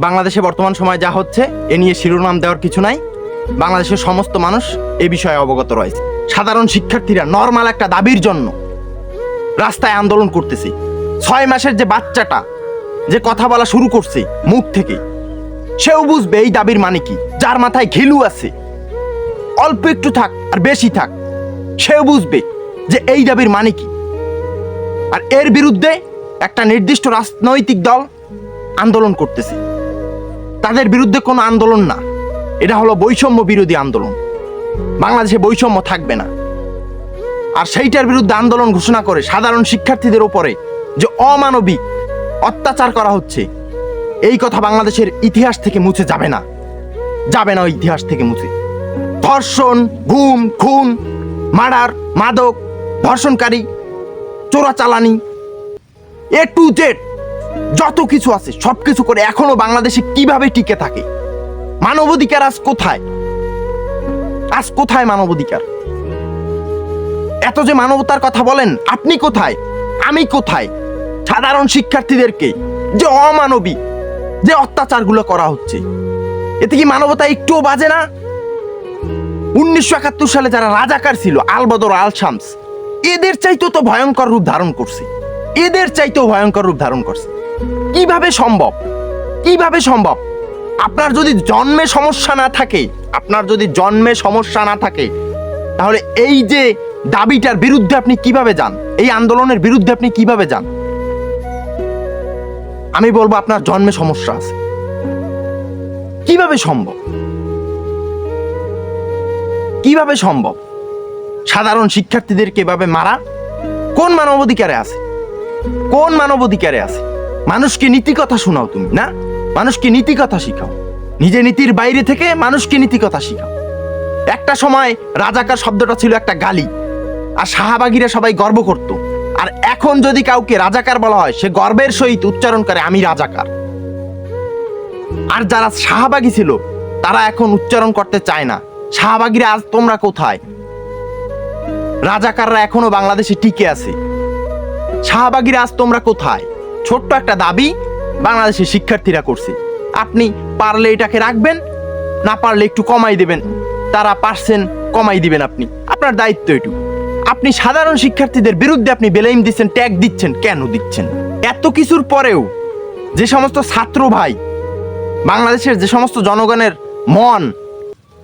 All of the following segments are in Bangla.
বাংলাদেশে বর্তমান সময় যা হচ্ছে এ নিয়ে শিরোনাম দেওয়ার কিছু নাই। বাংলাদেশের সমস্ত মানুষ এ বিষয়ে অবগত রয়েছে। সাধারণ শিক্ষার্থীরা নর্মাল একটা দাবির জন্য রাস্তায় আন্দোলন করতেছে। 6 মাসের যে বাচ্চাটা যে কথা বলা শুরু করছে মুখ থেকে, সেও বুঝবে এই দাবির মানে কি। যার মাথায় ঘিলু আছে, অল্প একটু থাক আর বেশি থাক, সেও বুঝবে যে এই দাবির মানে কি। আর এর বিরুদ্ধে একটা নির্দিষ্ট রাজনৈতিক দল আন্দোলন করতেছে। তাদের বিরুদ্ধে কোনো আন্দোলন না, এটা হলো বৈষম্য বিরোধী আন্দোলন। বাংলাদেশে বৈষম্য থাকবে না। আর সেইটার বিরুদ্ধে আন্দোলন ঘোষণা করে সাধারণ শিক্ষার্থীদের উপরে যে অমানবিক অত্যাচার করা হচ্ছে, এই কথা বাংলাদেশের ইতিহাস থেকে মুছে যাবে না, যাবে না ওই ইতিহাস থেকে মুছে। ধর্ষণ, গুম, খুন, মার্ডার, মাদক, ধর্ষণকারী, চোরাচালানি, এ টু জেড যত কিছু আছে সবকিছু করে এখনো বাংলাদেশে কিভাবে টিকে থাকে? মানবাধিকার আজ কোথায়? আজ কোথায় মানবাধিকার? এত যে মানবতার কথা বলেন, আপনি কোথায়? আমি কোথায়? সাধারণ শিক্ষার্থীদেরকে যে অমানবিক যে অত্যাচারগুলো করা হচ্ছে, এতে কি মানবতা একটুও বাজে না? 1971 সালে যারা রাজাকার ছিল, আল বদর, আল শামস, এদের চাইতেও তো ভয়ঙ্কর রূপ ধারণ করছে। এদের চাইতেও ভয়ঙ্কর রূপ ধারণ করছে। কিভাবে সম্ভব? কিভাবে সম্ভব? আপনার যদি জন্মে সমস্যা না থাকে, আপনার যদি জন্মে সমস্যা না থাকে, তাহলে এই যে দাবিটার বিরুদ্ধে আপনি কিভাবে যান? এই আন্দোলনের বিরুদ্ধে আপনি কিভাবে যান? আমি বলবো আপনার জন্মে সমস্যা আছে। কিভাবে সম্ভব? কিভাবে সম্ভব সাধারণ শিক্ষার্থীদেরকে এভাবে মারা? কোন মানবাধিকারে আছে? কোন মানবাধিকারে আছে? মানুষকে নীতি কথা শোনাও তুমি, না? মানুষকে নীতি কথা শিখাও। নিজে নীতির বাইরে থেকে মানুষকে নীতি কথা শিখাও। একটা সময় রাজাকার শব্দটা ছিল একটা গালি, আর শাহবাগীরা সবাই গর্ব করত। আর এখন যদি কাউকে রাজাকার বলা হয়, সে গর্বের সহিত উচ্চারণ করে আমি রাজাকার। আর যারা শাহবাগী ছিল তারা এখন উচ্চারণ করতে চায় না। শাহবাগীরা আজ তোমরা কোথায়? রাজাকাররা এখনো বাংলাদেশে টিকে আছে। শাহবাগীরা আজ তোমরা কোথায়? ছোট্ট একটা দাবি বাংলাদেশের শিক্ষার্থীরা করছে। আপনি পারলে এটাকে রাখবেন, না পারলে একটু কমাই দেবেন। তারা পারছেন, কমাই দিবেন। আপনি, আপনার দায়িত্ব এটুকু। আপনি সাধারণ শিক্ষার্থীদের বিরুদ্ধে আপনি ব্লেম দিচ্ছেন, ট্যাগ দিচ্ছেন। কেন দিচ্ছেন? এত কিছুর পরেও যে সমস্ত ছাত্র ভাই, বাংলাদেশের যে সমস্ত জনগণের মন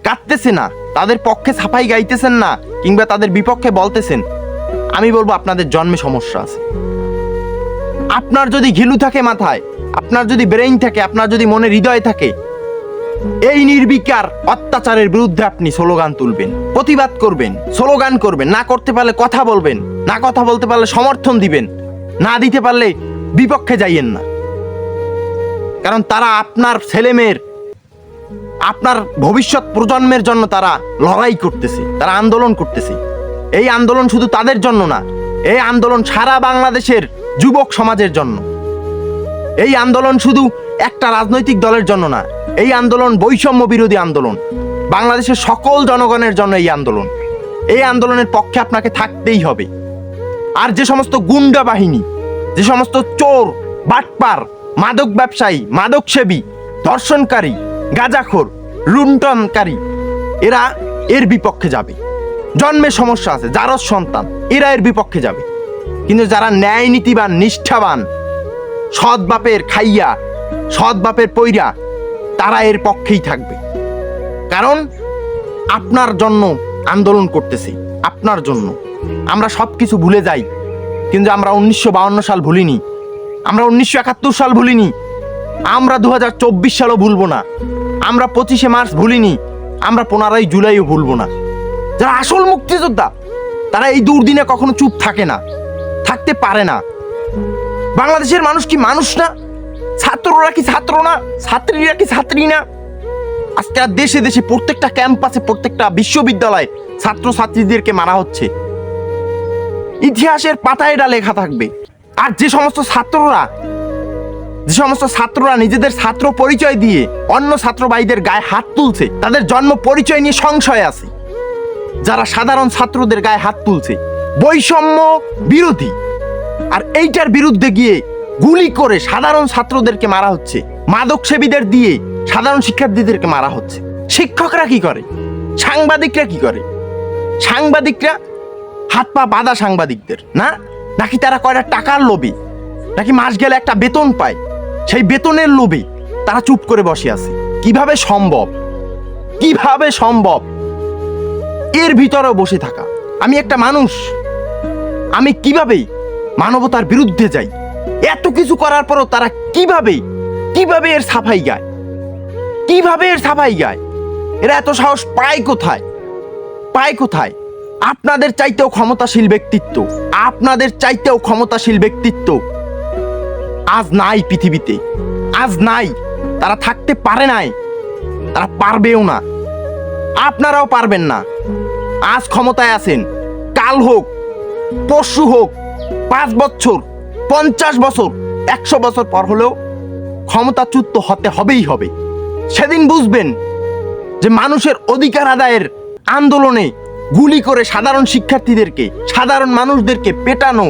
কাঁদতেছে না, তাদের পক্ষে ছাপাই গাইতেছেন না, কিংবা তাদের বিপক্ষে বলতেছেন, আমি বলবো আপনাদের জন্মে সমস্যা আছে। আপনার যদি ঘিলু থাকে মাথায়, আপনার যদি ব্রেইন থাকে, আপনার যদি মনে হৃদয় থাকে, এই নির্বিকার অত্যাচারের বিরুদ্ধে আপনি স্লোগান তুলবেন, প্রতিবাদ করবেন, স্লোগান করবেন। না করতে পারলে কথা বলবেন, না কথা বলতে পারলে সমর্থন দিবেন, না দিতে পারলে বিপক্ষে যাইয়েন না। কারণ তারা আপনার ছেলেমেয়ের, আপনার ভবিষ্যৎ প্রজন্মের জন্য তারা লড়াই করতেছে, তারা আন্দোলন করতেছে। এই আন্দোলন শুধু তাদের জন্য না, এই আন্দোলন সারা বাংলাদেশের যুবক সমাজের জন্য। এই আন্দোলন শুধু একটা রাজনৈতিক দলের জন্য না, এই আন্দোলন বৈষম্য বিরোধী আন্দোলন। বাংলাদেশের সকল জনগণের জন্য এই আন্দোলন। এই আন্দোলনের পক্ষে আপনাকে থাকতেই হবে। আর যে সমস্ত গুন্ডা বাহিনী, যে সমস্ত চোর, বাটপার, মাদক ব্যবসায়ী, মাদক সেবী, ধর্ষণকারী, গাঁজাখোর, লুণ্ঠনকারী, এরা এর বিপক্ষে যাবে। জন্মের সমস্যা আছে, যারও সন্তান, এরা এর বিপক্ষে যাবে। কিন্তু যারা ন্যায় নীতিবান, নিষ্ঠাবান, সৎ বাপের খাইয়া, সৎ বাপের পইরা, তারা এর পক্ষেই থাকবে। কারণ আপনার জন্য আন্দোলন করতেছি, আপনার জন্য। আমরা সব কিছু ভুলে যাই, কিন্তু আমরা 1952 সাল ভুলিনি, আমরা 1971 সাল ভুলিনি, আমরা 2024 সালও ভুলবো না, আমরা 25শে মার্চ ভুলিনি, আমরা 15ই জুলাইও ভুলবো না। যারা আসল মুক্তিযোদ্ধা তারা এই দুর্দিনে কখনো চুপ থাকে না, থাকতে পারে না। বাংলাদেশের মানুষ কি মানুষ না? ছাত্ররা কি ছাত্র না? ছাত্রীরা কি ছাত্রী না? আজকে দেশে দেশে প্রত্যেকটা ক্যাম্পাসে, প্রত্যেকটা বিশ্ববিদ্যালয়ে ছাত্র ছাত্রীদেরকে মারা হচ্ছে। ইতিহাসের পাতায় এটা লেখা থাকবে। আর যে সমস্ত ছাত্ররা নিজেদের ছাত্র পরিচয় দিয়ে অন্য ছাত্র ভাইদের গায়ে হাত তুলছে, তাদের জন্ম পরিচয় নিয়ে সংশয় আছে। যারা সাধারণ ছাত্রদের গায়ে হাত তুলছে, বৈষম্য বিরোধী, আর এইটার বিরুদ্ধে গিয়ে গুলি করে সাধারণ ছাত্রদেরকে মারা হচ্ছে। মাদক সেবীদের দিয়ে সাধারণ শিক্ষার্থীদেরকে মারা হচ্ছে। শিক্ষকরা কি করে? সাংবাদিকরা কি করে? সাংবাদিকরা হাত পা বাঁধা সাংবাদিকদের না, নাকি তারা কয়টা টাকার লোভী, নাকি মাস গেলে একটা বেতন পায়, সেই বেতনের লোভে তারা চুপ করে বসে আছে? কিভাবে সম্ভব? কিভাবে সম্ভব এর ভিতরেও বসে থাকা? আমি একটা মানুষ, আমি কিভাবে মানবতার বিরুদ্ধে যাই? এত কিছু করার পরও তারা কিভাবে কিভাবে এর সাফাই গায়? কিভাবে এর সাফাই গায়? এরা এত সাহস পায় কোথায়? পায় কোথায়? আপনাদের চাইতেও ক্ষমতাশীল ব্যক্তিত্ব, আপনাদের চাইতেও ক্ষমতাশীল ব্যক্তিত্ব আজ নাই পৃথিবীতে, আজ নাই। তারা থাকতে পারে নাই, তারা পারবেও না, আপনারাও পারবেন না। আজ ক্ষমতায় আছেন, কাল হোক, পরশু হোক, 5 বছর, 50 বছর, 100 বছর পর হলেও ক্ষমতাচ্যুত হতে হবেই হবে। সেদিন বুঝবেন যে মানুষের অধিকার আদায়ের আন্দোলনে গুলি করে সাধারণ শিক্ষার্থীদেরকে, সাধারণ মানুষদেরকে পেটানো,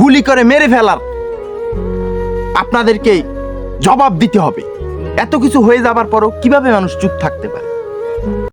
গুলি করে মেরে ফেলার আপনাদেরকে জবাব দিতে হবে। এত কিছু হয়ে যাবার পরও কিভাবে মানুষ চুপ থাকতে পারে?